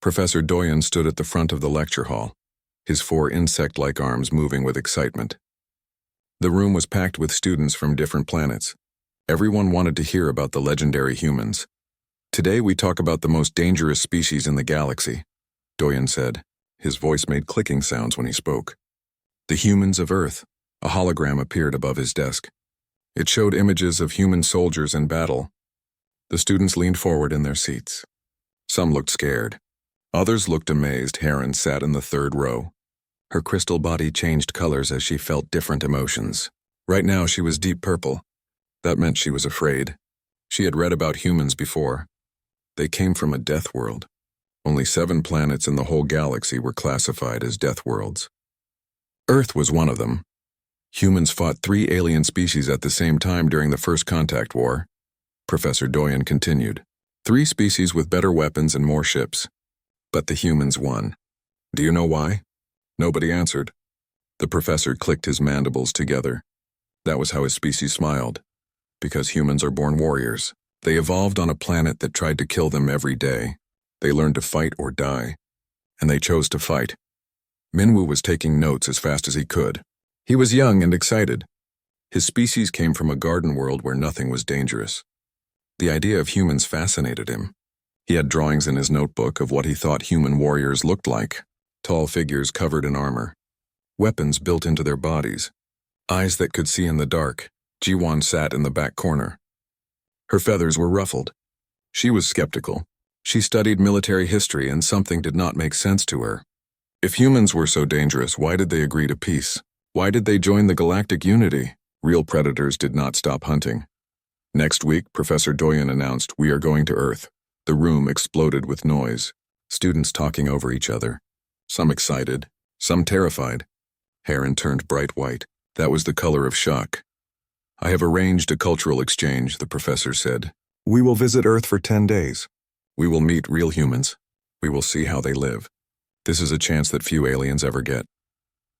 Professor Doyen stood at the front of the lecture hall, his 4 insect-like arms moving with excitement. The room was packed with students from different planets. Everyone wanted to hear about the legendary humans. Today we talk about the most dangerous species in the galaxy, Doyen said. His voice made clicking sounds when he spoke. The humans of Earth. A hologram appeared above his desk. It showed images of human soldiers in battle. The students leaned forward in their seats. Some looked scared. Others looked amazed. Heron sat in the 3rd row. Her crystal body changed colors as she felt different emotions. Right now she was deep purple. That meant she was afraid. She had read about humans before. They came from a death world. Only 7 planets in the whole galaxy were classified as death worlds. Earth was one of them. Humans fought 3 alien species at the same time during the First Contact War. Professor Doyen continued. 3 species with better weapons and more ships. But the humans won. Do you know why? Nobody answered. The professor clicked his mandibles together. That was how his species smiled. Because humans are born warriors. They evolved on a planet that tried to kill them every day. They learned to fight or die. And they chose to fight. Minwoo was taking notes as fast as he could. He was young and excited. His species came from a garden world where nothing was dangerous. The idea of humans fascinated him. He had drawings in his notebook of what he thought human warriors looked like. Tall figures covered in armor. Weapons built into their bodies. Eyes that could see in the dark. Jiwon sat in the back corner. Her feathers were ruffled. She was skeptical. She studied military history and something did not make sense to her. If humans were so dangerous, why did they agree to peace? Why did they join the Galactic Unity? Real predators did not stop hunting. Next week, Professor Doyen announced, "We are going to Earth." The room exploded with noise. Students talking over each other. Some excited, some terrified. Heron turned bright white. That was the color of shock. "I have arranged a cultural exchange," the professor said. "We will visit Earth for 10 days. We will meet real humans. We will see how they live. This is a chance that few aliens ever get."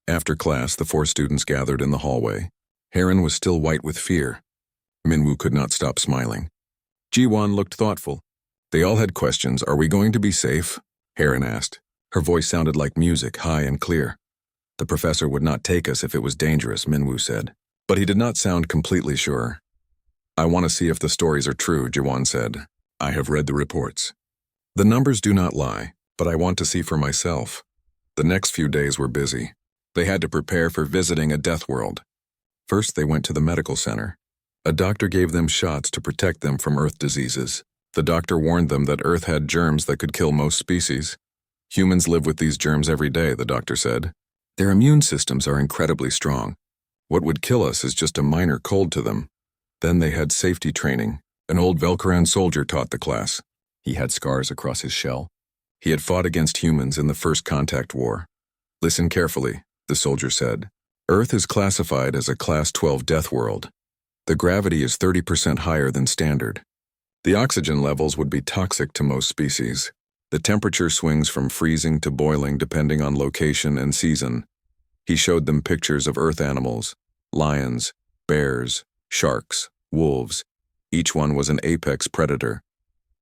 After class, the 4 students gathered in the hallway. Heron was still white with fear. Minwoo could not stop smiling. Jiwon looked thoughtful. They all had questions. "Are we going to be safe?" Heron asked. Her voice sounded like music, high and clear. "The professor would not take us if it was dangerous," Minwoo said. But he did not sound completely sure. "I want to see if the stories are true," Jiwon said. "I have read the reports. The numbers do not lie, but I want to see for myself." The next few days were busy. They had to prepare for visiting a death world. First, they went to the medical center. A doctor gave them shots to protect them from Earth diseases. The doctor warned them that Earth had germs that could kill most species. Humans live with these germs every day, the doctor said. Their immune systems are incredibly strong. What would kill us is just a minor cold to them. Then they had safety training. An old Velcaran soldier taught the class. He had scars across his shell. He had fought against humans in the First Contact War. "Listen carefully," the soldier said. "Earth is classified as a Class 12 death world. The gravity is 30% higher than standard. The oxygen levels would be toxic to most species. The temperature swings from freezing to boiling depending on location and season." He showed them pictures of Earth animals: lions, bears, sharks, wolves. Each one was an apex predator.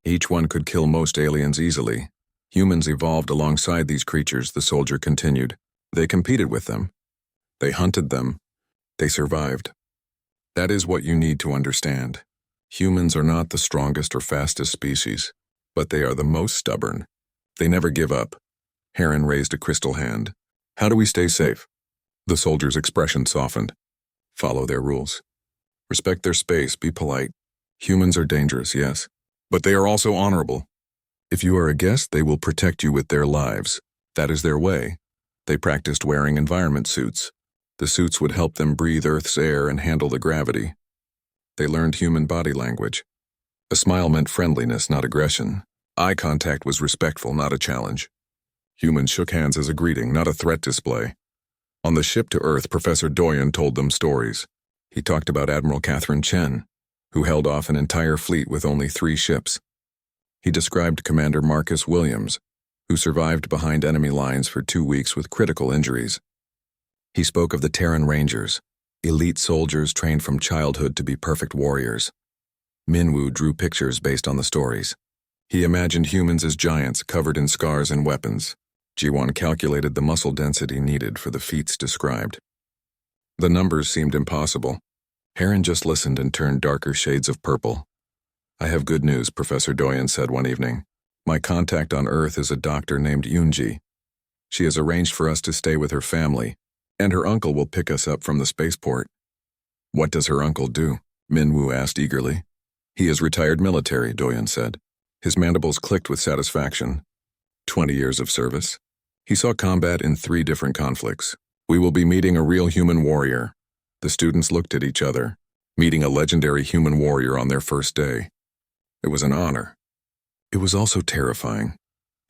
Each one could kill most aliens easily. Humans evolved alongside these creatures, the soldier continued. They competed with them. They hunted them. They survived. That is what you need to understand. Humans are not the strongest or fastest species, but they are the most stubborn. They never give up. Heron raised a crystal hand. "How do we stay safe?" The soldier's expression softened. "Follow their rules. Respect their space, be polite. Humans are dangerous, yes, but they are also honorable. If you are a guest, they will protect you with their lives. That is their way." They practiced wearing environment suits. The suits would help them breathe Earth's air and handle the gravity. They learned human body language. A smile meant friendliness, not aggression. Eye contact was respectful, not a challenge. Humans shook hands as a greeting, not a threat display. On the ship to Earth, Professor Doyen told them stories. He talked about Admiral Catherine Chen, who held off an entire fleet with only 3 ships. He described Commander Marcus Williams, who survived behind enemy lines for 2 weeks with critical injuries. He spoke of the Terran Rangers, elite soldiers trained from childhood to be perfect warriors. Minwoo drew pictures based on the stories. He imagined humans as giants covered in scars and weapons. Jiwon calculated the muscle density needed for the feats described. The numbers seemed impossible. Heron just listened and turned darker shades of purple. "I have good news," Professor Doyen said one evening. "My contact on Earth is a doctor named Yoonji. She has arranged for us to stay with her family, and her uncle will pick us up from the spaceport." "What does her uncle do?" Minwoo asked eagerly. "He is retired military," Doyen said. His mandibles clicked with satisfaction. 20 years of service. He saw combat in 3 different conflicts. "We will be meeting a real human warrior." The students looked at each other, meeting a legendary human warrior on their first day. It was an honor. It was also terrifying.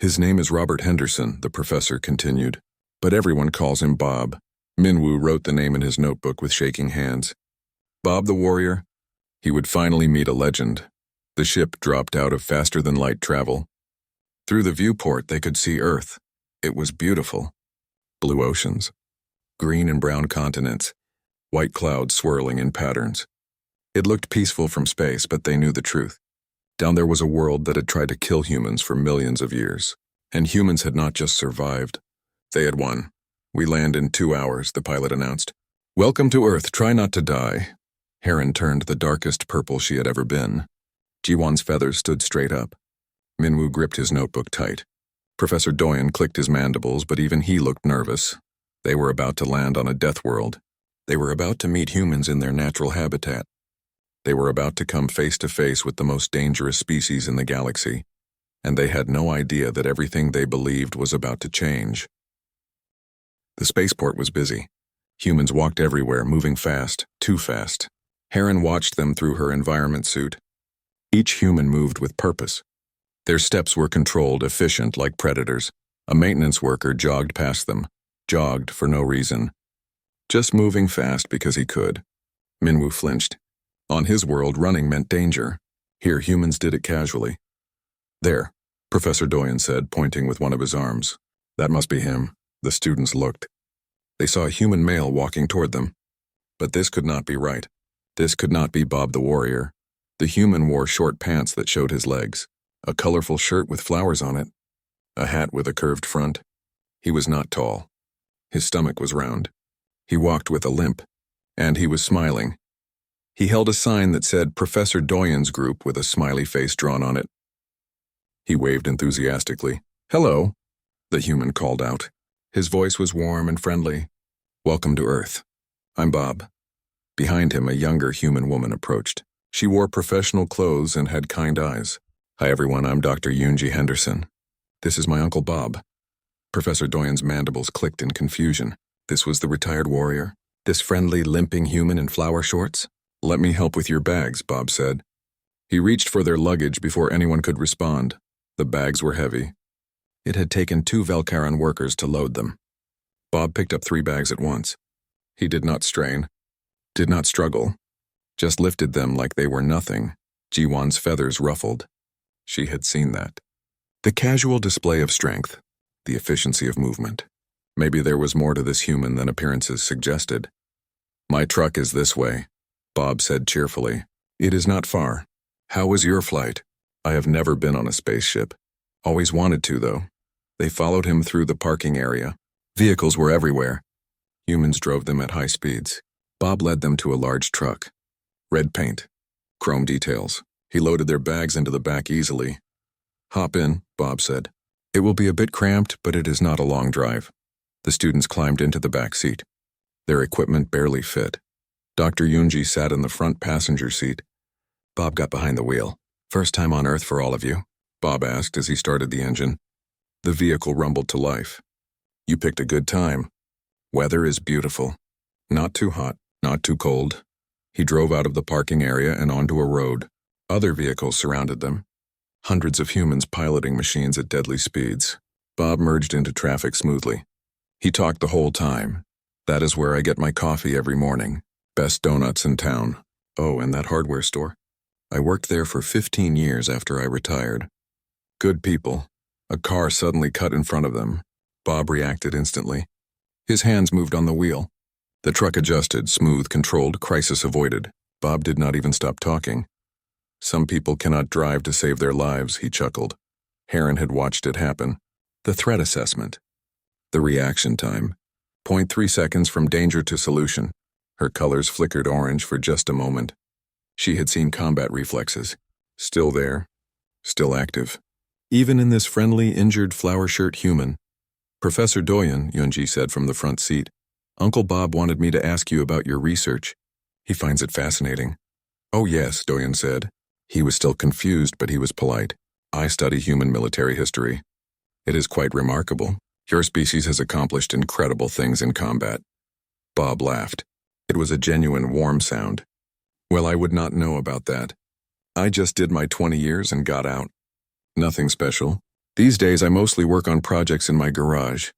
"His name is Robert Henderson," the professor continued, "but everyone calls him Bob." Minwoo wrote the name in his notebook with shaking hands. Bob the warrior? He would finally meet a legend. The ship dropped out of faster-than-light travel. Through the viewport, they could see Earth. It was beautiful. Blue oceans, green and brown continents, white clouds swirling in patterns. It looked peaceful from space, but they knew the truth. Down there was a world that had tried to kill humans for millions of years. And humans had not just survived. They had won. "We land in 2 hours," the pilot announced. "Welcome to Earth, try not to die." Heron turned the darkest purple she had ever been. Jiwon's feathers stood straight up. Minwoo gripped his notebook tight. Professor Doyen clicked his mandibles, but even he looked nervous. They were about to land on a death world. They were about to meet humans in their natural habitat. They were about to come face to face with the most dangerous species in the galaxy, and they had no idea that everything they believed was about to change. The spaceport was busy. Humans walked everywhere, moving fast, too fast. Heron watched them through her environment suit. Each human moved with purpose. Their steps were controlled, efficient, like predators. A maintenance worker jogged past them, jogged for no reason. Just moving fast because he could. Minwoo flinched. On his world, running meant danger. Here, humans did it casually. "There," Professor Doyen said, pointing with one of his arms. "That must be him." The students looked. They saw a human male walking toward them. But this could not be right. This could not be Bob the warrior. The human wore short pants that showed his legs, a colorful shirt with flowers on it, a hat with a curved front. He was not tall. His stomach was round. He walked with a limp, and he was smiling. He held a sign that said Professor Doyen's group with a smiley face drawn on it. He waved enthusiastically. "Hello," the human called out. His voice was warm and friendly. "Welcome to Earth. I'm Bob." Behind him, a younger human woman approached. She wore professional clothes and had kind eyes. "Hi everyone, I'm Dr. Yoonji Henderson. This is my Uncle Bob." Professor Doyen's mandibles clicked in confusion. This was the retired warrior? This friendly, limping human in flower shorts? "Let me help with your bags," Bob said. He reached for their luggage before anyone could respond. The bags were heavy. It had taken 2 Velcaron workers to load them. Bob picked up 3 bags at once. He did not strain, did not struggle, just lifted them like they were nothing. Jiwon's feathers ruffled. She had seen that. The casual display of strength, the efficiency of movement. Maybe there was more to this human than appearances suggested. "My truck is this way," Bob said cheerfully. "It is not far. How was your flight?" "I have never been on a spaceship. Always wanted to, though." They followed him through the parking area. Vehicles were everywhere. Humans drove them at high speeds. Bob led them to a large truck. Red paint, chrome details. He loaded their bags into the back easily. "Hop in," Bob said. "It will be a bit cramped, but it is not a long drive." The students climbed into the back seat. Their equipment barely fit. Dr. Yoonji sat in the front passenger seat. Bob got behind the wheel. "First time on Earth for all of you?" Bob asked as he started the engine. The vehicle rumbled to life. "You picked a good time. Weather is beautiful. Not too hot, not too cold." He drove out of the parking area and onto a road. Other vehicles surrounded them. Hundreds of humans piloting machines at deadly speeds. Bob merged into traffic smoothly. He talked the whole time. "That is where I get my coffee every morning. Best donuts in town. Oh, and that hardware store. I worked there for 15 years after I retired." Good people. A car suddenly cut in front of them. Bob reacted instantly. His hands moved on the wheel. The truck adjusted, smooth, controlled, crisis avoided. Bob did not even stop talking. Some people cannot drive to save their lives, he chuckled. Heron had watched it happen. The threat assessment. The reaction time. zero point 0.3 seconds from danger to solution. Her colors flickered orange for just a moment. She had seen combat reflexes. Still there. Still active. Even in this friendly, injured flower shirt human. Professor Doyen, Yunji said from the front seat. Uncle Bob wanted me to ask you about your research. He finds it fascinating. Oh yes, Doyen said. He was still confused, but he was polite. I study human military history. It is quite remarkable. Your species has accomplished incredible things in combat. Bob laughed. It was a genuine warm sound. Well, I would not know about that. I just did my 20 years and got out. Nothing special. These days I mostly work on projects in my garage.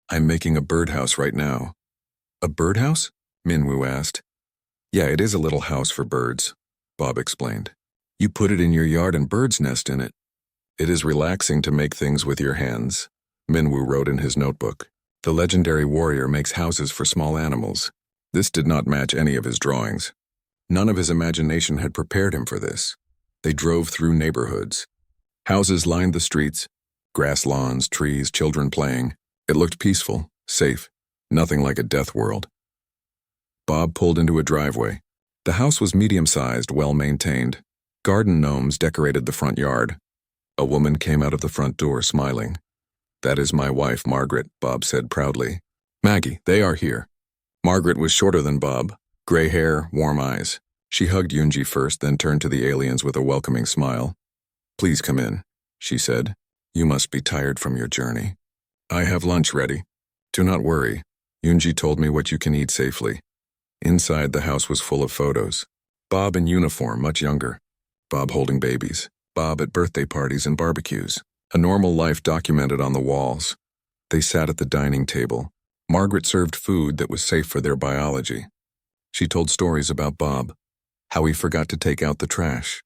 I'm making a birdhouse right now. A birdhouse? Minwoo asked. Yeah, it is a little house for birds, Bob explained. You put it in your yard and birds nest in it. It is relaxing to make things with your hands, Minwoo wrote in his notebook. The legendary warrior makes houses for small animals. This did not match any of his drawings. None of his imagination had prepared him for this. They drove through neighborhoods. Houses lined the streets, grass lawns, trees, children playing. It looked peaceful, safe, nothing like a death world. Bob pulled into a driveway. The house was medium-sized, well-maintained. Garden gnomes decorated the front yard. A woman came out of the front door smiling. That is my wife, Margaret, Bob said proudly. Maggie, they are here. Margaret was shorter than Bob, gray hair, warm eyes. She hugged Yunji first, then turned to the aliens with a welcoming smile. Please come in, she said. You must be tired from your journey. I have lunch ready. Do not worry. Yunji told me what you can eat safely. Inside, the house was full of photos. Bob in uniform, much younger. Bob holding babies. Bob at birthday parties and barbecues. A normal life documented on the walls. They sat at the dining table. Margaret served food that was safe for their biology. She told stories about Bob. How he forgot to take out the trash.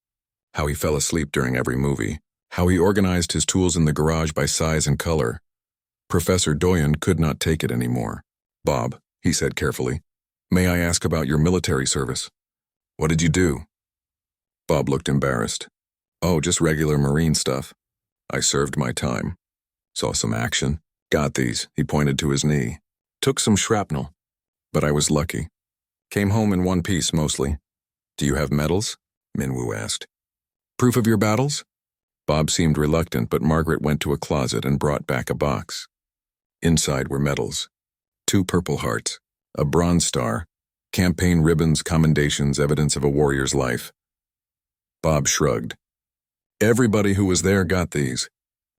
How he fell asleep during every movie. How he organized his tools in the garage by size and color. Professor Doyen could not take it anymore. Bob, he said carefully, may I ask about your military service? What did you do? Bob looked embarrassed. Oh, just regular Marine stuff. I served my time. Saw some action. Got these, he pointed to his knee. Took some shrapnel. But I was lucky. Came home in one piece mostly. Do you have medals? Minwoo asked. Proof of your battles? Bob seemed reluctant, but Margaret went to a closet and brought back a box. Inside were medals. 2 Purple Hearts, a Bronze Star, campaign ribbons, commendations, evidence of a warrior's life. Bob shrugged. Everybody who was there got these.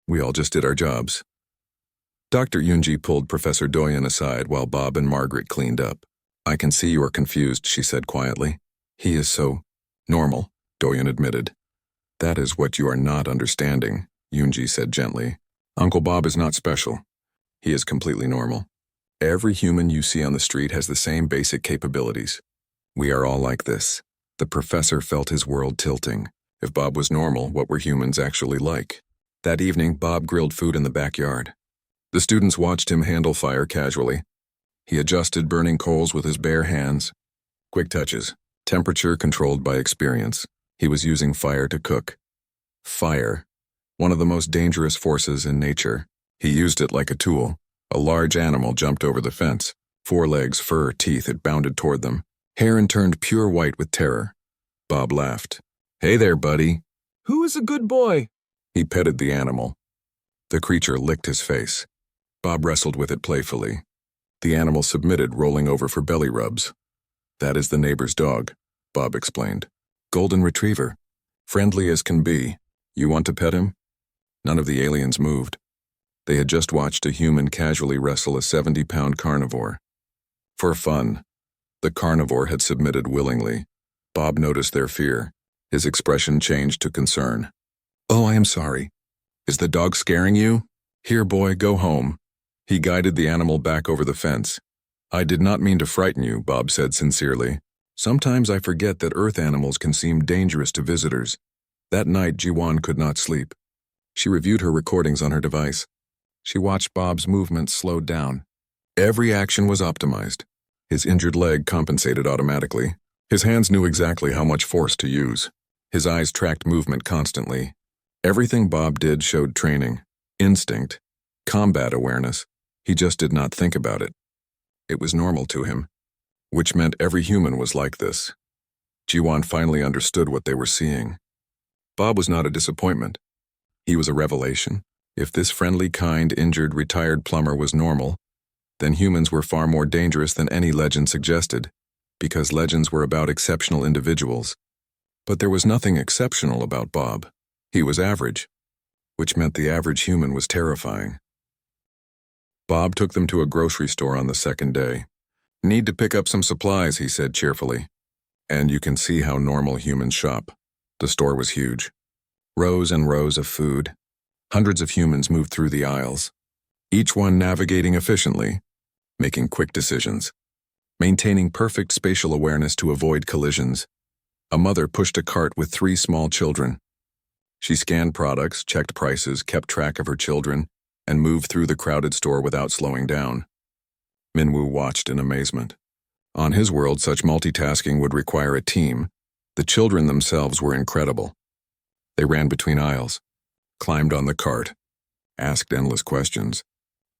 We all just did our jobs. Dr. Yunji pulled Professor Doyen aside while Bob and Margaret cleaned up. I can see you are confused, she said quietly. He is so normal, Doyen admitted. That is what you are not understanding, Yunji said gently. Uncle Bob is not special. He is completely normal. Every human you see on the street has the same basic capabilities. We are all like this. The professor felt his world tilting. If Bob was normal, what were humans actually like? That evening, Bob grilled food in the backyard. The students watched him handle fire casually. He adjusted burning coals with his bare hands. Quick touches. Temperature controlled by experience. He was using fire to cook. Fire. One of the most dangerous forces in nature. He used it like a tool. A large animal jumped over the fence. 4 legs, fur, teeth, it bounded toward them. Heron turned pure white with terror. Bob laughed. Hey there, buddy. Who is a good boy? He petted the animal. The creature licked his face. Bob wrestled with it playfully. The animal submitted, rolling over for belly rubs. That is the neighbor's dog, Bob explained. Golden retriever. Friendly as can be. You want to pet him? None of the aliens moved. They had just watched a human casually wrestle a 70-pound carnivore. For fun. The carnivore had submitted willingly. Bob noticed their fear. His expression changed to concern. Oh, I am sorry. Is the dog scaring you? Here, boy, go home. He guided the animal back over the fence. I did not mean to frighten you, Bob said sincerely. Sometimes I forget that Earth animals can seem dangerous to visitors. That night, Jiwan could not sleep. She reviewed her recordings on her device. She watched Bob's movements slowed down. Every action was optimized. His injured leg compensated automatically. His hands knew exactly how much force to use. His eyes tracked movement constantly. Everything Bob did showed training, instinct, combat awareness. He just did not think about it. It was normal to him, which meant every human was like this. Jiwan finally understood what they were seeing. Bob was not a disappointment. He was a revelation. If this friendly, kind, injured, retired plumber was normal, then humans were far more dangerous than any legend suggested, because legends were about exceptional individuals. But there was nothing exceptional about Bob. He was average, which meant the average human was terrifying. Bob took them to a grocery store on the second day. "Need to pick up some supplies," he said cheerfully. And you can see how normal humans shop. The store was huge. Rows and rows of food. Hundreds of humans moved through the aisles, each one navigating efficiently, making quick decisions, maintaining perfect spatial awareness to avoid collisions. A mother pushed a cart with 3 small children. She scanned products, checked prices, kept track of her children, and moved through the crowded store without slowing down. Minwoo watched in amazement. On his world, such multitasking would require a team. The children themselves were incredible. They ran between aisles, climbed on the cart, asked endless questions.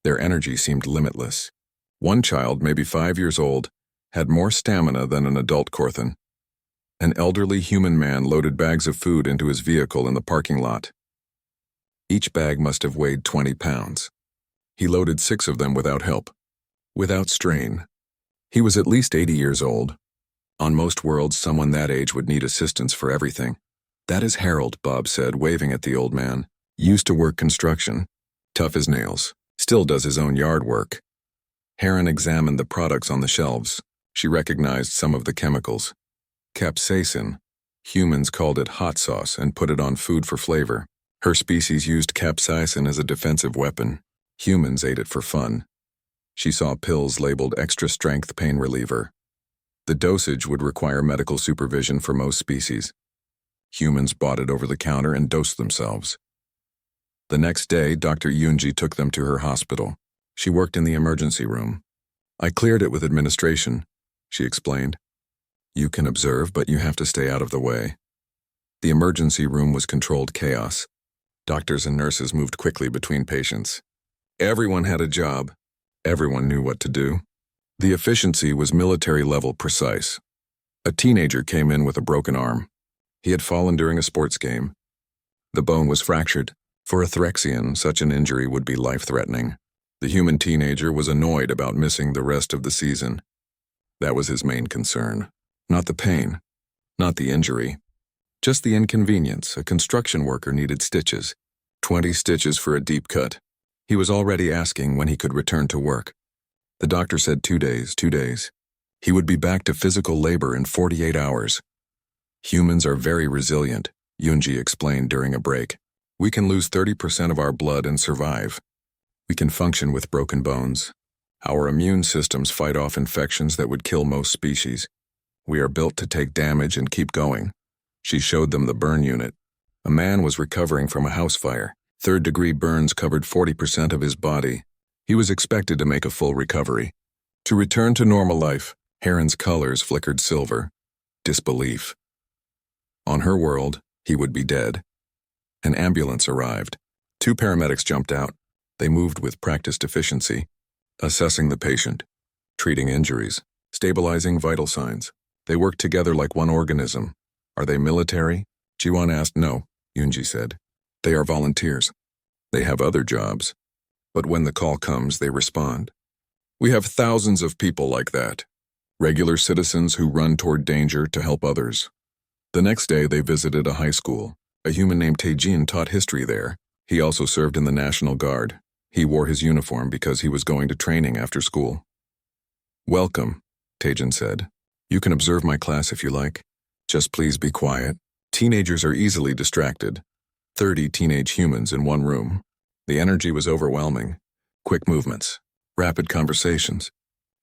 Their energy seemed limitless. One child, maybe 5 years old, had more stamina than an adult Korthan. An elderly human man loaded bags of food into his vehicle in the parking lot. Each bag must have weighed 20 pounds. He loaded 6 of them without help, without strain. He was at least 80 years old. On most worlds, someone that age would need assistance for everything. "That is Harold," Bob said, waving at the old man. "Used to work construction. Tough as nails. Still does his own yard work." Heron examined the products on the shelves. She recognized some of the chemicals. Capsaicin. Humans called it hot sauce and put it on food for flavor. Her species used capsaicin as a defensive weapon. Humans ate it for fun. She saw pills labeled extra strength pain reliever. The dosage would require medical supervision for most species. Humans bought it over the counter and dosed themselves. The next day, Dr. Yoonji took them to her hospital. She worked in the emergency room. "I cleared it with administration," she explained. "You can observe, but you have to stay out of the way." The emergency room was controlled chaos. Doctors and nurses moved quickly between patients. Everyone had a job. Everyone knew what to do. The efficiency was military-level precise. A teenager came in with a broken arm. He had fallen during a sports game. The bone was fractured. For a Threxian, such an injury would be life-threatening. The human teenager was annoyed about missing the rest of the season. That was his main concern. Not the pain, not the injury. Just the inconvenience. A construction worker needed stitches. 20 stitches for a deep cut. He was already asking when he could return to work. The doctor said 2 days, 2 days. He would be back to physical labor in 48 hours. "Humans are very resilient," Yoonji explained during a break. "We can lose 30% of our blood and survive. We can function with broken bones. Our immune systems fight off infections that would kill most species. We are built to take damage and keep going." She showed them the burn unit. A man was recovering from a house fire. 3rd-degree burns covered 40% of his body. He was expected to make a full recovery. To return to normal life, Heron's colors flickered silver. Disbelief. On her world, he would be dead. An ambulance arrived. 2 paramedics jumped out. They moved with practiced efficiency, assessing the patient, treating injuries, stabilizing vital signs. They worked together like one organism. "Are they military?" Jiwan asked. "No," Yoonji said. "They are volunteers. They have other jobs. But when the call comes, they respond. We have thousands of people like that. Regular citizens who run toward danger to help others." The next day, they visited a high school. A human named Taejin taught history there. He also served in the National Guard. He wore his uniform because he was going to training after school. "Welcome," Taejin said. "You can observe my class if you like. Just please be quiet." Teenagers are easily distracted. 30 teenage humans in one room. The energy was overwhelming. Quick movements, rapid conversations,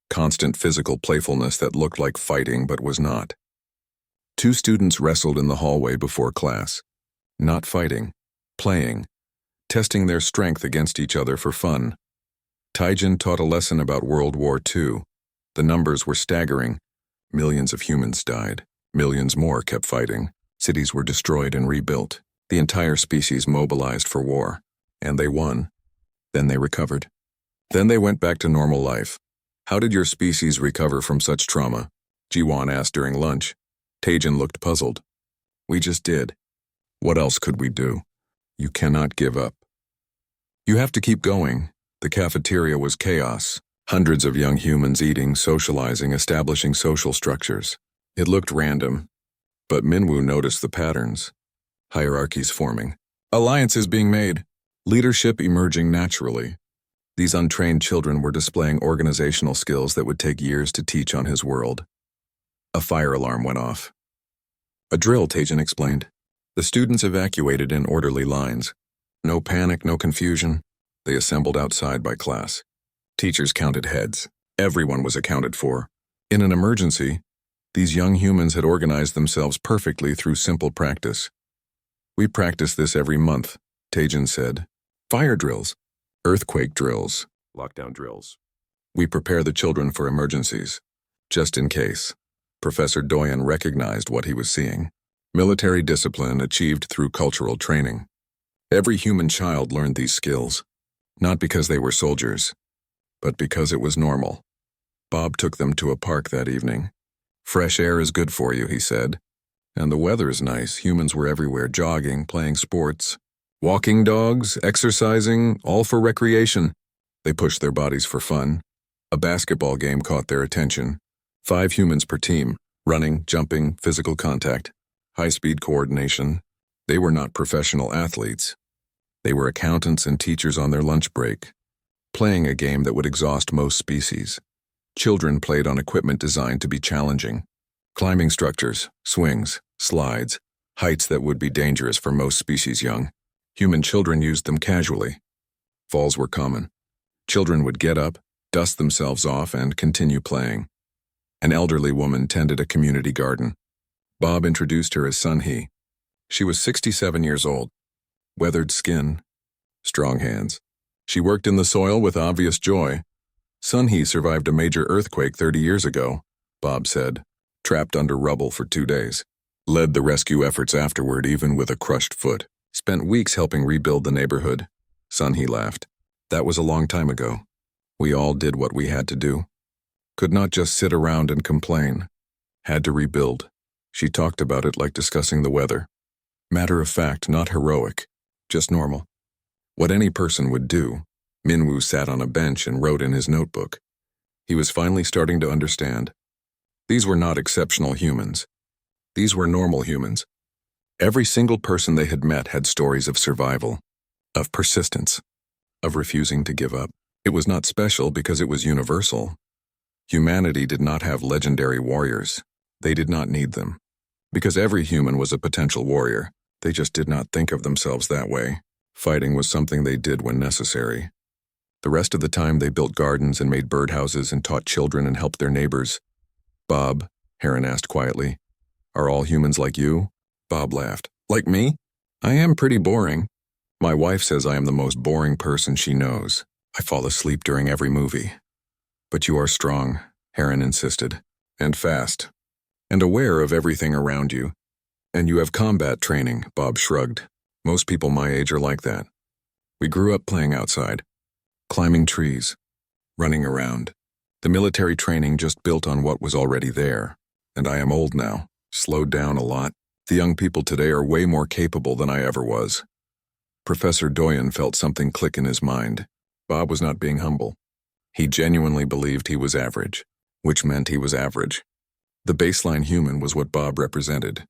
constant physical playfulness that looked like fighting but was not. 2 students wrestled in the hallway before class. Not fighting, playing, testing their strength against each other for fun. Taejin taught a lesson about World War II. The numbers were staggering. Millions of humans died. Millions more kept fighting. Cities were destroyed and rebuilt. The entire species mobilized for war. And they won. Then they recovered. Then they went back to normal life. How did your species recover from such trauma? Jiwon asked during lunch. Taejin looked puzzled. We just did. What else could we do? You cannot give up. You have to keep going. The cafeteria was chaos. Hundreds of young humans eating, socializing, establishing social structures. It looked random, but Minwoo noticed the patterns. Hierarchies forming. Alliances being made. Leadership emerging naturally. These untrained children were displaying organizational skills that would take years to teach on his world. A fire alarm went off. A drill, Taejin explained. The students evacuated in orderly lines. No panic, no confusion. They assembled outside by class. Teachers counted heads. Everyone was accounted for. In an emergency, these young humans had organized themselves perfectly through simple practice. We practice this every month, Taejin said. Fire drills, earthquake drills, lockdown drills. We prepare the children for emergencies, just in case. Professor Doyen recognized what he was seeing. Military discipline achieved through cultural training. Every human child learned these skills, not because they were soldiers, but because it was normal. Bob took them to a park that evening. Fresh air is good for you, he said. And the weather is nice. Humans were everywhere, jogging, playing sports. Walking dogs, exercising, all for recreation. They pushed their bodies for fun. A basketball game caught their attention. 5 humans per team, running, jumping, physical contact, high-speed coordination. They were not professional athletes. They were accountants and teachers on their lunch break, playing a game that would exhaust most species. Children played on equipment designed to be challenging. Climbing structures, swings, slides, heights that would be dangerous for most species young. Human children used them casually. Falls were common. Children would get up, dust themselves off, and continue playing. An elderly woman tended a community garden. Bob introduced her as Sun-hee. She was 67 years old, weathered skin, strong hands. She worked in the soil with obvious joy. Sun-hee survived a major earthquake 30 years ago, Bob said, trapped under rubble for 2 days. Led the rescue efforts afterward even with a crushed foot. Spent weeks helping rebuild the neighborhood. Sun-hee laughed. That was a long time ago. We all did what we had to do. Could not just sit around and complain. Had to rebuild. She talked about it like discussing the weather. Matter of fact, not heroic, just normal. What any person would do. Minwoo sat on a bench and wrote in his notebook. He was finally starting to understand. These were not exceptional humans. These were normal humans. Every single person they had met had stories of survival, of persistence, of refusing to give up. It was not special because it was universal. Humanity did not have legendary warriors. They did not need them. Because every human was a potential warrior, they just did not think of themselves that way. Fighting was something they did when necessary. The rest of the time they built gardens and made birdhouses and taught children and helped their neighbors. Bob, Heron asked quietly, are all humans like you? Bob laughed. Like me? I am pretty boring. My wife says I am the most boring person she knows. I fall asleep during every movie. But you are strong, Heron insisted, and fast, and aware of everything around you. And you have combat training, Bob shrugged. Most people my age are like that. We grew up playing outside, climbing trees, running around. The military training just built on what was already there. And I am old now, slowed down a lot. The young people today are way more capable than I ever was. Professor Doyen felt something click in his mind. Bob was not being humble. He genuinely believed he was average, which meant he was average. The baseline human was what Bob represented,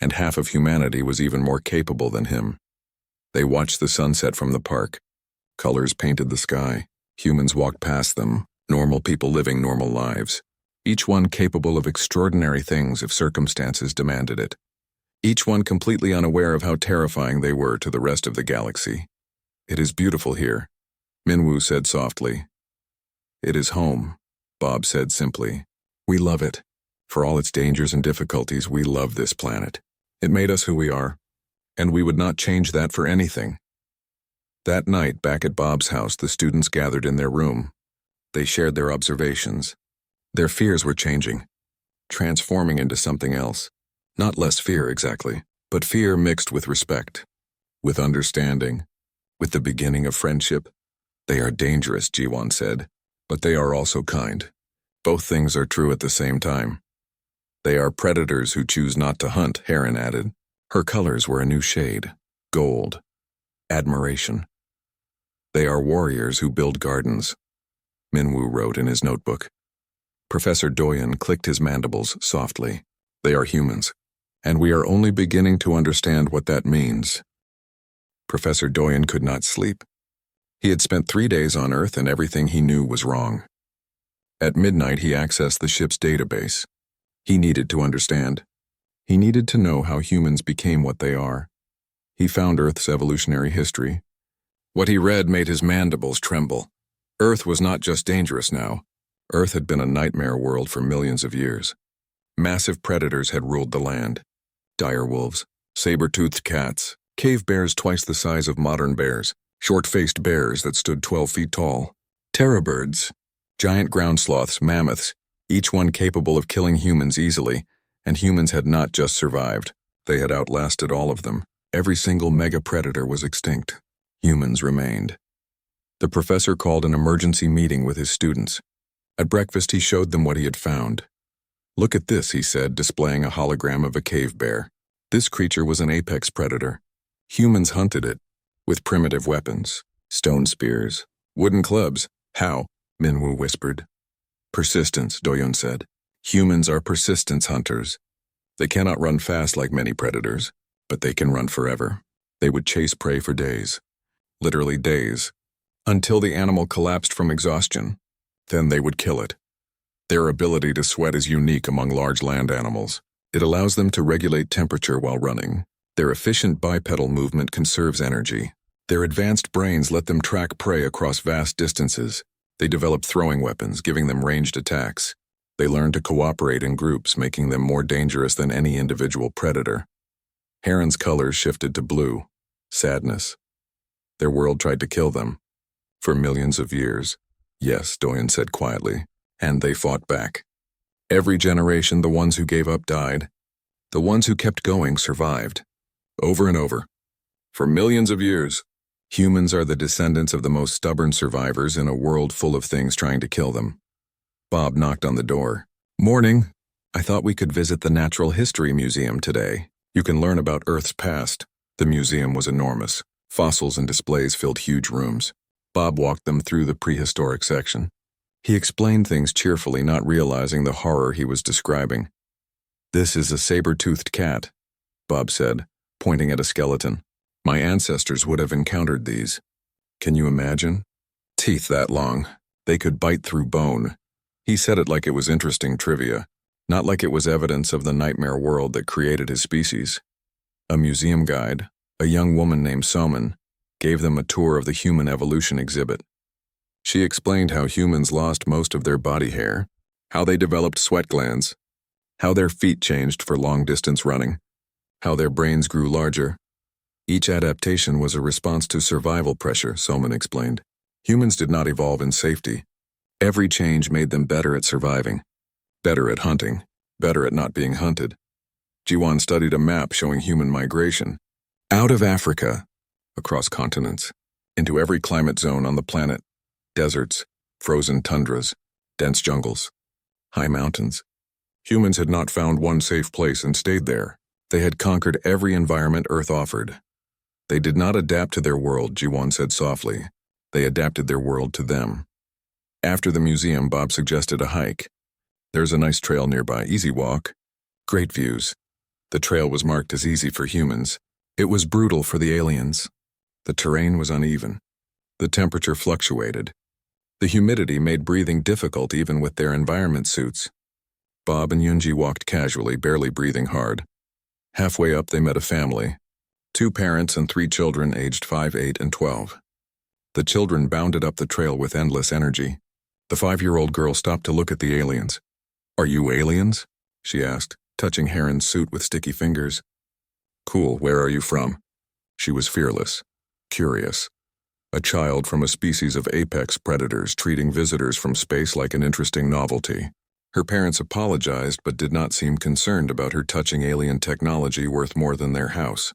and half of humanity was even more capable than him. They watched the sunset from the park. Colors painted the sky. Humans walked past them, normal people living normal lives, each one capable of extraordinary things if circumstances demanded it. Each one completely unaware of how terrifying they were to the rest of the galaxy. It is beautiful here, Minwoo said softly. It is home, Bob said simply. We love it. For all its dangers and difficulties, we love this planet. It made us who we are, and we would not change that for anything. That night, back at Bob's house, the students gathered in their room. They shared their observations. Their fears were changing, transforming into something else. Not less fear, exactly, but fear mixed with respect, with understanding, with the beginning of friendship. They are dangerous, Jiwon said, but they are also kind. Both things are true at the same time. They are predators who choose not to hunt, Heron added. Her colors were a new shade, gold, admiration. They are warriors who build gardens, Minwoo wrote in his notebook. Professor Doyen clicked his mandibles softly. They are humans, and we are only beginning to understand what that means. Professor Doyen could not sleep. He had spent 3 days on Earth and everything he knew was wrong. At midnight, he accessed the ship's database. He needed to understand. He needed to know how humans became what they are. He found Earth's evolutionary history. What he read made his mandibles tremble. Earth was not just dangerous now. Earth had been a nightmare world for millions of years. Massive predators had ruled the land. Dire wolves, saber-toothed cats, cave bears twice the size of modern bears, short-faced bears that stood 12 feet tall, terror birds, giant ground sloths, mammoths, each one capable of killing humans easily, and humans had not just survived. They had outlasted all of them. Every single mega-predator was extinct. Humans remained. The professor called an emergency meeting with his students. At breakfast, he showed them what he had found. Look at this, he said, displaying a hologram of a cave bear. This creature was an apex predator. Humans hunted it, with primitive weapons, stone spears, wooden clubs. How? Minwoo whispered. Persistence, Doyon said. Humans are persistence hunters. They cannot run fast like many predators, but they can run forever. They would chase prey for days, literally days, until the animal collapsed from exhaustion. Then they would kill it. Their ability to sweat is unique among large land animals. It allows them to regulate temperature while running. Their efficient bipedal movement conserves energy. Their advanced brains let them track prey across vast distances. They develop throwing weapons, giving them ranged attacks. They learn to cooperate in groups, making them more dangerous than any individual predator. Heron's colors shifted to blue, sadness. Their world tried to kill them. For millions of years. Yes, Doyen said quietly, and they fought back. Every generation, the ones who gave up died. The ones who kept going survived. Over and over. For millions of years. Humans are the descendants of the most stubborn survivors in a world full of things trying to kill them. Bob knocked on the door. Morning. I thought we could visit the Natural History Museum today. You can learn about Earth's past. The museum was enormous. Fossils and displays filled huge rooms. Bob walked them through the prehistoric section. He explained things cheerfully, not realizing the horror he was describing. This is a saber-toothed cat, Bob said, pointing at a skeleton. My ancestors would have encountered these. Can you imagine? Teeth that long. They could bite through bone. He said it like it was interesting trivia, not like it was evidence of the nightmare world that created his species. A museum guide, a young woman named Soman, gave them a tour of the human evolution exhibit. She explained how humans lost most of their body hair, how they developed sweat glands, how their feet changed for long-distance running, how their brains grew larger. Each adaptation was a response to survival pressure, Soman explained. Humans did not evolve in safety. Every change made them better at surviving, better at hunting, better at not being hunted. Jiwon studied a map showing human migration, out of Africa, across continents, into every climate zone on the planet, deserts, frozen tundras, dense jungles, high mountains. Humans had not found one safe place and stayed there. They had conquered every environment Earth offered. They did not adapt to their world, Jiwon said softly. They adapted their world to them. After the museum, Bob suggested a hike. There's a nice trail nearby, easy walk. Great views. The trail was marked as easy for humans. It was brutal for the aliens. The terrain was uneven. The temperature fluctuated. The humidity made breathing difficult even with their environment suits. Bob and Yoonji walked casually, barely breathing hard. Halfway up, they met a family. 2 parents and 3 children aged 5, 8, and 12. The children bounded up the trail with endless energy. The 5-year-old girl stopped to look at the aliens. Are you aliens? She asked, touching Heron's suit with sticky fingers. Cool, where are you from? She was fearless, curious. A child from a species of apex predators treating visitors from space like an interesting novelty. Her parents apologized but did not seem concerned about her touching alien technology worth more than their house.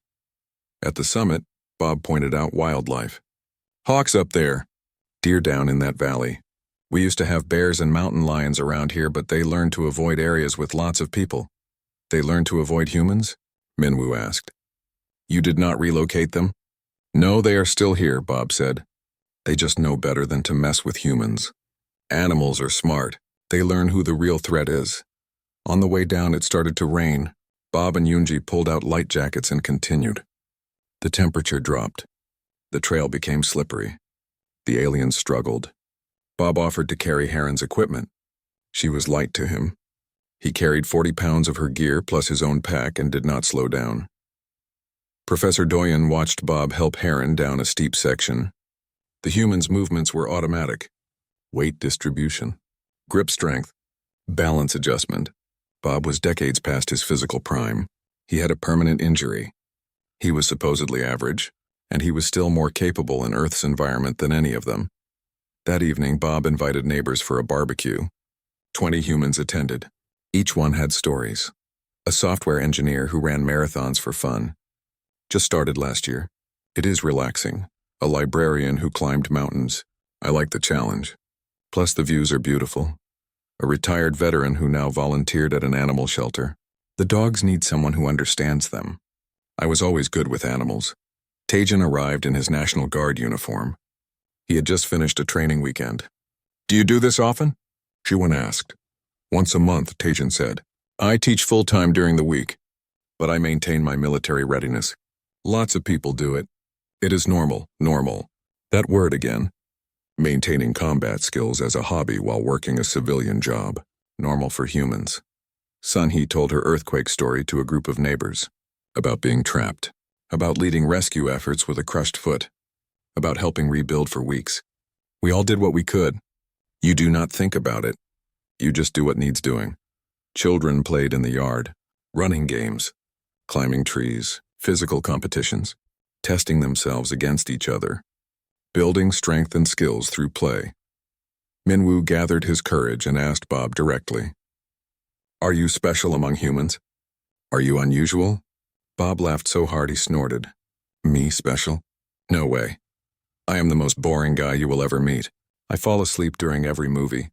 At the summit, Bob pointed out wildlife. Hawks up there. Deer down in that valley. We used to have bears and mountain lions around here, but they learned to avoid areas with lots of people. They learned to avoid humans? Minwoo asked. You did not relocate them? No, they are still here, Bob said. They just know better than to mess with humans. Animals are smart. They learn who the real threat is. On the way down, it started to rain. Bob and Yoonji pulled out light jackets and continued. The temperature dropped. The trail became slippery. The aliens struggled. Bob offered to carry Heron's equipment. She was light to him. He carried 40 pounds of her gear plus his own pack and did not slow down. Professor Doyen watched Bob help Heron down a steep section. The humans' movements were automatic. Weight distribution, grip strength, balance adjustment. Bob was decades past his physical prime. He had a permanent injury. He was supposedly average, and he was still more capable in Earth's environment than any of them. That evening, Bob invited neighbors for a barbecue. 20 humans attended. Each one had stories. A software engineer who ran marathons for fun. Just started last year. It is relaxing. A librarian who climbed mountains. I like the challenge. Plus the views are beautiful. A retired veteran who now volunteered at an animal shelter. The dogs need someone who understands them. I was always good with animals. Taejin arrived in his National Guard uniform. He had just finished a training weekend. Do you do this often? Shuan asked. Once a month, Taejin said. I teach full-time during the week, but I maintain my military readiness. Lots of people do it. It is normal. That word again. Maintaining combat skills as a hobby while working a civilian job. Normal for humans. Sunhee told her earthquake story to a group of neighbors. About being trapped. About leading rescue efforts with a crushed foot. About helping rebuild for weeks. We all did what we could. You do not think about it. You just do what needs doing. Children played in the yard. Running games. Climbing trees. Physical competitions. Testing themselves against each other. Building strength and skills through play. Minwoo gathered his courage and asked Bob directly. Are you special among humans? Are you unusual? Bob laughed so hard he snorted. Me special? No way. I am the most boring guy you will ever meet. I fall asleep during every movie.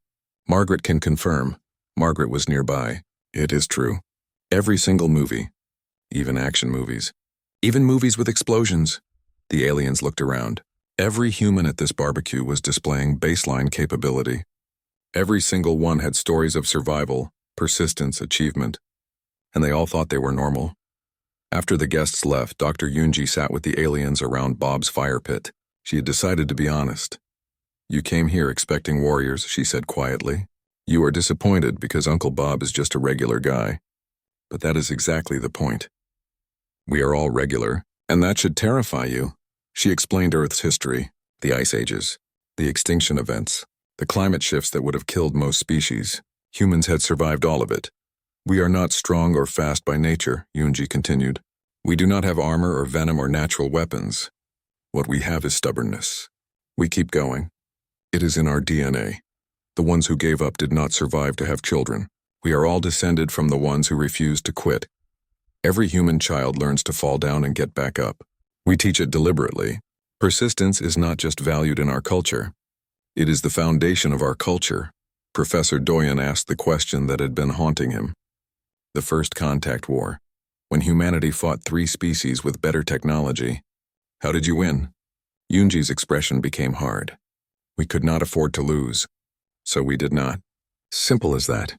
Margaret can confirm. Margaret was nearby. It is true. Every single movie. Even action movies. Even movies with explosions. The aliens looked around. Every human at this barbecue was displaying baseline capability. Every single one had stories of survival, persistence, achievement. And they all thought they were normal. After the guests left, Dr. Yoonji sat with the aliens around Bob's fire pit. She had decided to be honest. You came here expecting warriors, she said quietly. You are disappointed because Uncle Bob is just a regular guy. But that is exactly the point. We are all regular, and that should terrify you. She explained Earth's history, the ice ages, the extinction events, the climate shifts that would have killed most species. Humans had survived all of it. We are not strong or fast by nature, Yoonji continued. We do not have armor or venom or natural weapons. What we have is stubbornness. We keep going. It is in our DNA. The ones who gave up did not survive to have children. We are all descended from the ones who refused to quit. Every human child learns to fall down and get back up. We teach it deliberately. Persistence is not just valued in our culture. It is the foundation of our culture. Professor Doyen asked the question that had been haunting him. The First Contact War. When humanity fought 3 species with better technology. How did you win? Yoonji's expression became hard. We could not afford to lose. So we did not. Simple as that.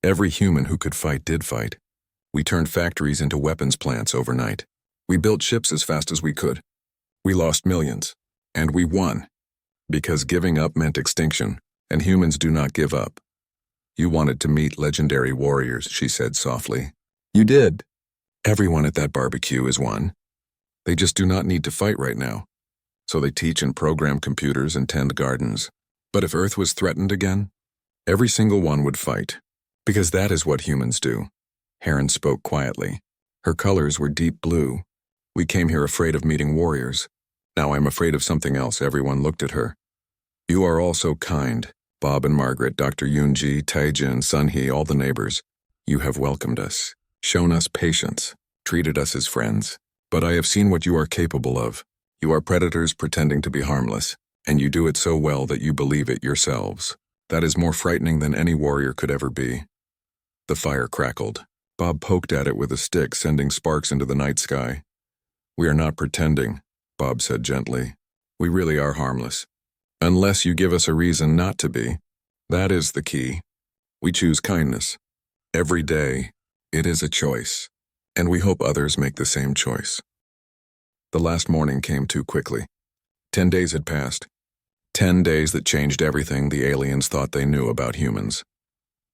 Every human who could fight did fight. We turned factories into weapons plants overnight. We built ships as fast as we could. We lost millions. And we won. Because giving up meant extinction, and humans do not give up. You wanted to meet legendary warriors, she said softly. You did. Everyone at that barbecue is one. They just do not need to fight right now. So they teach and program computers and tend gardens. But if Earth was threatened again, every single one would fight. Because that is what humans do. Heron spoke quietly. Her colors were deep blue. We came here afraid of meeting warriors. Now I'm afraid of something else. Everyone looked at her. You are all so kind. Bob and Margaret, Dr. Yoonji, Taejin, Sunhee, all the neighbors. You have welcomed us, shown us patience, treated us as friends. But I have seen what you are capable of. You are predators pretending to be harmless, and you do it so well that you believe it yourselves. That is more frightening than any warrior could ever be. The fire crackled. Bob poked at it with a stick, sending sparks into the night sky. We are not pretending, Bob said gently. We really are harmless. Unless you give us a reason not to be. That is the key. We choose kindness. Every day, it is a choice, and we hope others make the same choice. The last morning came too quickly. 10 days had passed. 10 days that changed everything the aliens thought they knew about humans.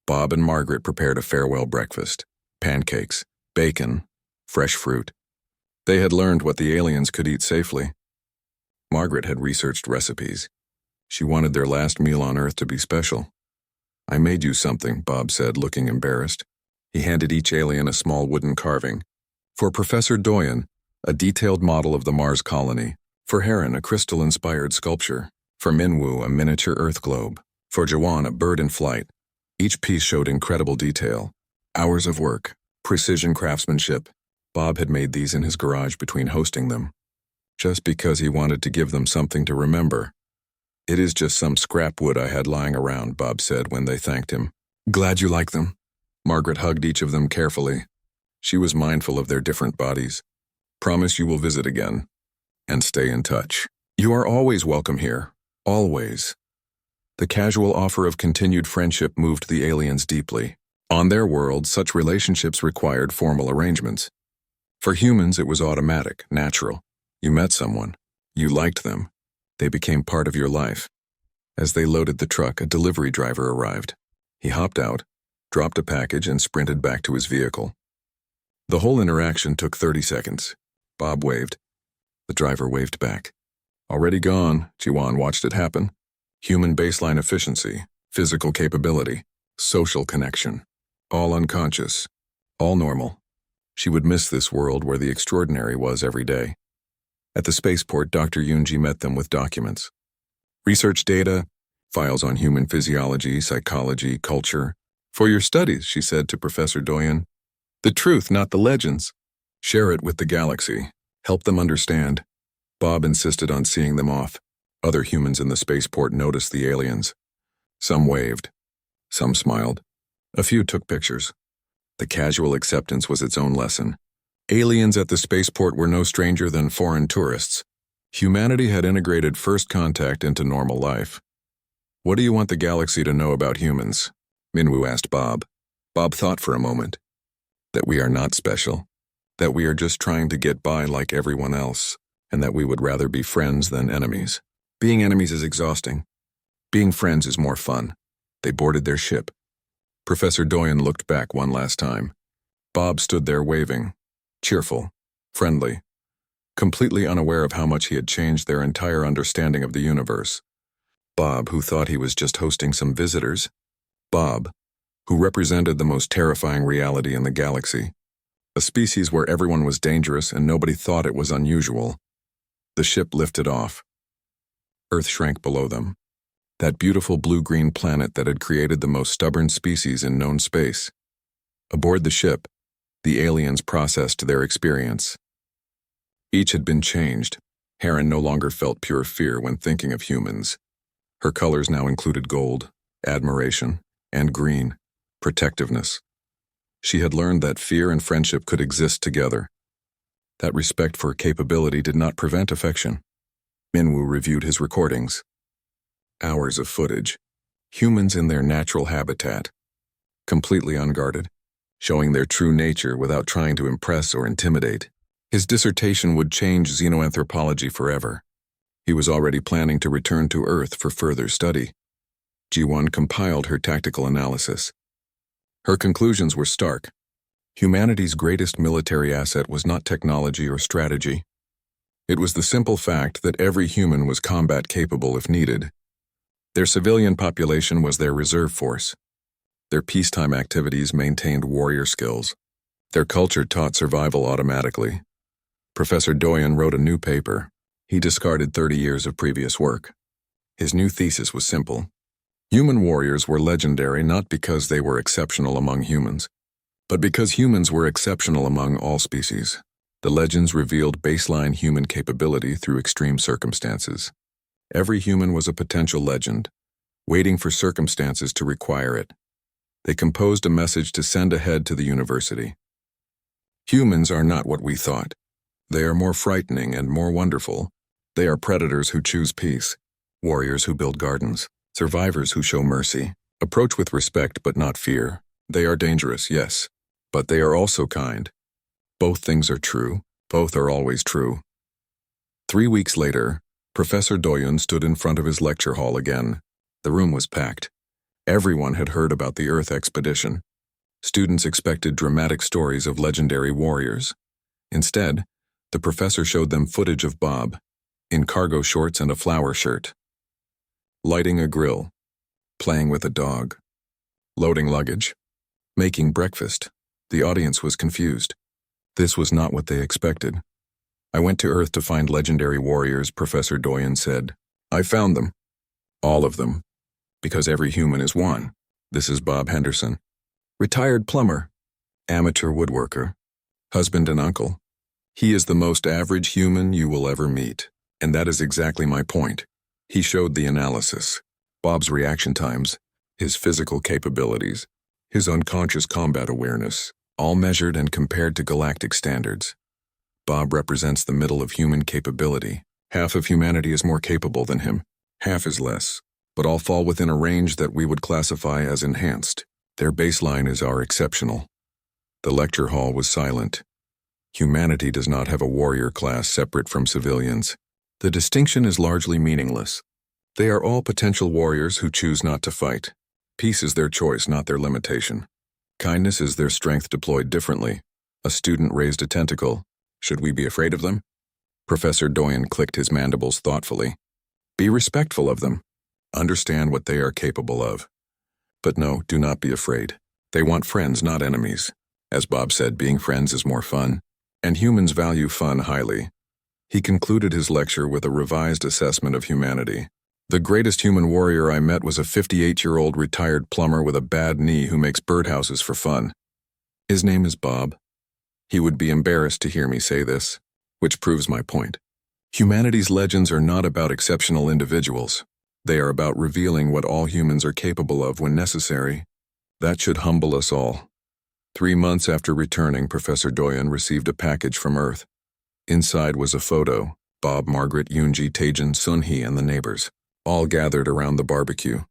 Bob and Margaret prepared a farewell breakfast. Pancakes, bacon, fresh fruit. They had learned what the aliens could eat safely. Margaret had researched recipes. She wanted their last meal on Earth to be special. I made you something, Bob said, looking embarrassed. He handed each alien a small wooden carving. For Professor Doyen, a detailed model of the Mars colony. For Heron, a crystal-inspired sculpture. For Minwoo, a miniature Earth globe. For Jawan, a bird in flight. Each piece showed incredible detail. Hours of work, precision craftsmanship. Bob had made these in his garage between hosting them. Just because he wanted to give them something to remember. It is just some scrap wood I had lying around, Bob said when they thanked him. Glad you like them. Margaret hugged each of them carefully. She was mindful of their different bodies. Promise you will visit again. And stay in touch. You are always welcome here. Always. The casual offer of continued friendship moved the aliens deeply. On their world, such relationships required formal arrangements. For humans, it was automatic, natural. You met someone. You liked them. They became part of your life. As they loaded the truck, a delivery driver arrived. He hopped out, dropped a package, and sprinted back to his vehicle. The whole interaction took 30 seconds. Bob waved. The driver waved back. Already gone, Jiwan watched it happen. Human baseline efficiency, physical capability, social connection. All unconscious. All normal. She would miss this world where the extraordinary was every day. At the spaceport, Dr. Yoonji met them with documents. Research data, files on human physiology, psychology, culture. For your studies, she said to Professor Doyen. The truth, not the legends. Share it with the galaxy. Help them understand. Bob insisted on seeing them off. Other humans in the spaceport noticed the aliens. Some waved. Some smiled. A few took pictures. The casual acceptance was its own lesson. Aliens at the spaceport were no stranger than foreign tourists. Humanity had integrated first contact into normal life. What do you want the galaxy to know about humans? Minwoo asked Bob. Bob thought for a moment. That we are not special. That we are just trying to get by like everyone else. And that we would rather be friends than enemies. Being enemies is exhausting. Being friends is more fun. They boarded their ship. Professor Doyen looked back one last time. Bob stood there waving. Cheerful, friendly, completely unaware of how much he had changed their entire understanding of the universe. Bob, who thought he was just hosting some visitors. Bob, who represented the most terrifying reality in the galaxy. A species where everyone was dangerous and nobody thought it was unusual. The ship lifted off. Earth shrank below them. That beautiful blue-green planet that had created the most stubborn species in known space. Aboard the ship, the aliens processed their experience. Each had been changed. Heron no longer felt pure fear when thinking of humans. Her colors now included gold, admiration, and green, protectiveness. She had learned that fear and friendship could exist together. That respect for capability did not prevent affection. Minwoo reviewed his recordings. Hours of footage. Humans in their natural habitat. Completely unguarded. Showing their true nature without trying to impress or intimidate. His dissertation would change xenoanthropology forever. He was already planning to return to Earth for further study. Ji-won compiled her tactical analysis. Her conclusions were stark. Humanity's greatest military asset was not technology or strategy. It was the simple fact that every human was combat capable if needed. Their civilian population was their reserve force. Their peacetime activities maintained warrior skills. Their culture taught survival automatically. Professor Doyen wrote a new paper. He discarded 30 years of previous work. His new thesis was simple. Human warriors were legendary not because they were exceptional among humans, but because humans were exceptional among all species. The legends revealed baseline human capability through extreme circumstances. Every human was a potential legend, waiting for circumstances to require it. They composed a message to send ahead to the university. Humans are not what we thought. They are more frightening and more wonderful. They are predators who choose peace, warriors who build gardens, survivors who show mercy, approach with respect but not fear. They are dangerous, yes, but they are also kind. Both things are true. Both are always true. 3 weeks later, Professor Doyen stood in front of his lecture hall again. The room was packed. Everyone had heard about the Earth expedition. Students expected dramatic stories of legendary warriors. Instead, the professor showed them footage of Bob, in cargo shorts and a flower shirt, lighting a grill, playing with a dog, loading luggage, making breakfast. The audience was confused. This was not what they expected. I went to Earth to find legendary warriors, Professor Doyen said. I found them. All of them. Because every human is one. This is Bob Henderson. Retired plumber, amateur woodworker, husband and uncle. He is the most average human you will ever meet. And that is exactly my point. He showed the analysis. Bob's reaction times, his physical capabilities, his unconscious combat awareness, all measured and compared to galactic standards. Bob represents the middle of human capability. Half of humanity is more capable than him. Half is less. But all fall within a range that we would classify as enhanced. Their baseline is our exceptional. The lecture hall was silent. Humanity does not have a warrior class separate from civilians. The distinction is largely meaningless. They are all potential warriors who choose not to fight. Peace is their choice, not their limitation. Kindness is their strength deployed differently. A student raised a tentacle. Should we be afraid of them? Professor Doyen clicked his mandibles thoughtfully. Be respectful of them. Understand what they are capable of. But no, do not be afraid. They want friends, not enemies. As Bob said, being friends is more fun. And humans value fun highly. He concluded his lecture with a revised assessment of humanity. The greatest human warrior I met was a 58-year-old retired plumber with a bad knee who makes birdhouses for fun. His name is Bob. He would be embarrassed to hear me say this, which proves my point. Humanity's legends are not about exceptional individuals. They are about revealing what all humans are capable of when necessary. That should humble us all. 3 months after returning, Professor Doyen received a package from Earth. Inside was a photo, Bob, Margaret, Yoonji, Taejin, Sunhee, and the neighbors, all gathered around the barbecue.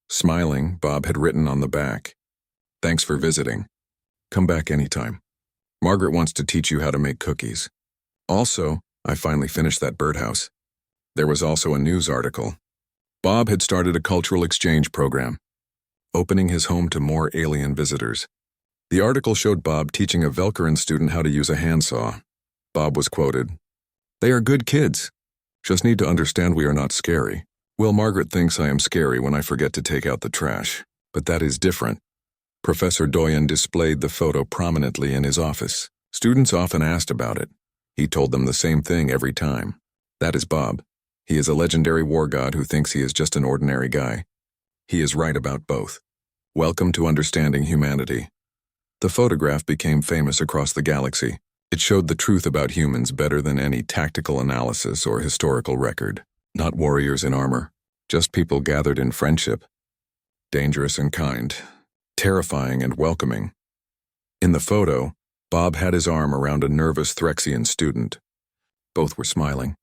Smiling, Bob had written on the back, "Thanks for visiting. Come back anytime. Margaret wants to teach you how to make cookies. Also, I finally finished that birdhouse." There was also a news article. Bob had started a cultural exchange program, opening his home to more alien visitors. The article showed Bob teaching a Velkerin student how to use a handsaw. Bob was quoted, "They are good kids. Just need to understand we are not scary. Well, Margaret thinks I am scary when I forget to take out the trash, but that is different." Professor Doyen displayed the photo prominently in his office. Students often asked about it. He told them the same thing every time. That is Bob. He is a legendary war god who thinks he is just an ordinary guy. He is right about both. Welcome to understanding humanity. The photograph became famous across the galaxy. It showed the truth about humans better than any tactical analysis or historical record. Not warriors in armor, just people gathered in friendship. Dangerous and kind, terrifying and welcoming. In the photo, Bob had his arm around a nervous Threxian student. Both were smiling.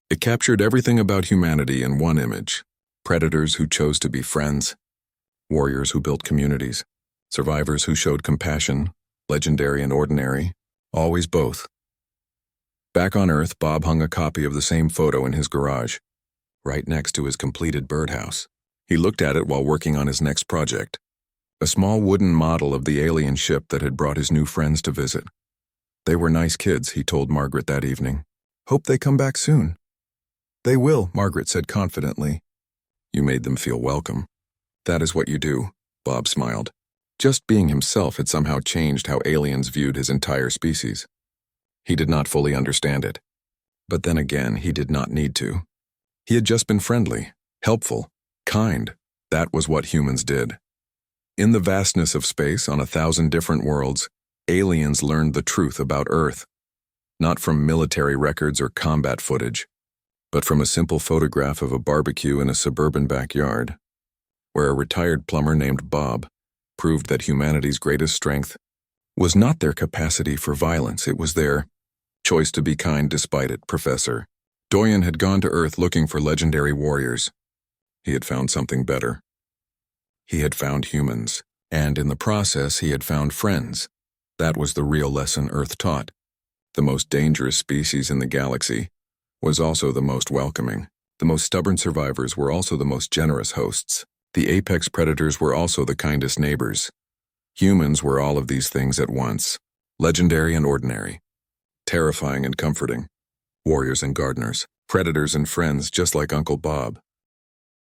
It captured everything about humanity in one image. Predators who chose to be friends, warriors who built communities, survivors who showed compassion, legendary and ordinary, always both. Back on Earth, Bob hung a copy of the same photo in his garage, right next to his completed birdhouse. He looked at it while working on his next project, a small wooden model of the alien ship that had brought his new friends to visit. They were nice kids, he told Margaret that evening. Hope they come back soon. They will, Margaret said confidently. You made them feel welcome. That is what you do, Bob smiled. Just being himself had somehow changed how aliens viewed his entire species. He did not fully understand it. But then again, he did not need to. He had just been friendly, helpful, kind. That was what humans did. In the vastness of space, on 1,000 different worlds, aliens learned the truth about Earth, not from military records or combat footage, but from a simple photograph of a barbecue in a suburban backyard, where a retired plumber named Bob proved that humanity's greatest strength was not their capacity for violence, it was their choice to be kind despite it, Professor. Doyen had gone to Earth looking for legendary warriors. He had found something better. He had found humans, and in the process he had found friends. That was the real lesson Earth taught. The most dangerous species in the galaxy was also the most welcoming. The most stubborn survivors were also the most generous hosts. The apex predators were also the kindest neighbors. Humans were all of these things at once, legendary and ordinary, terrifying and comforting, warriors and gardeners, predators and friends just like Uncle Bob.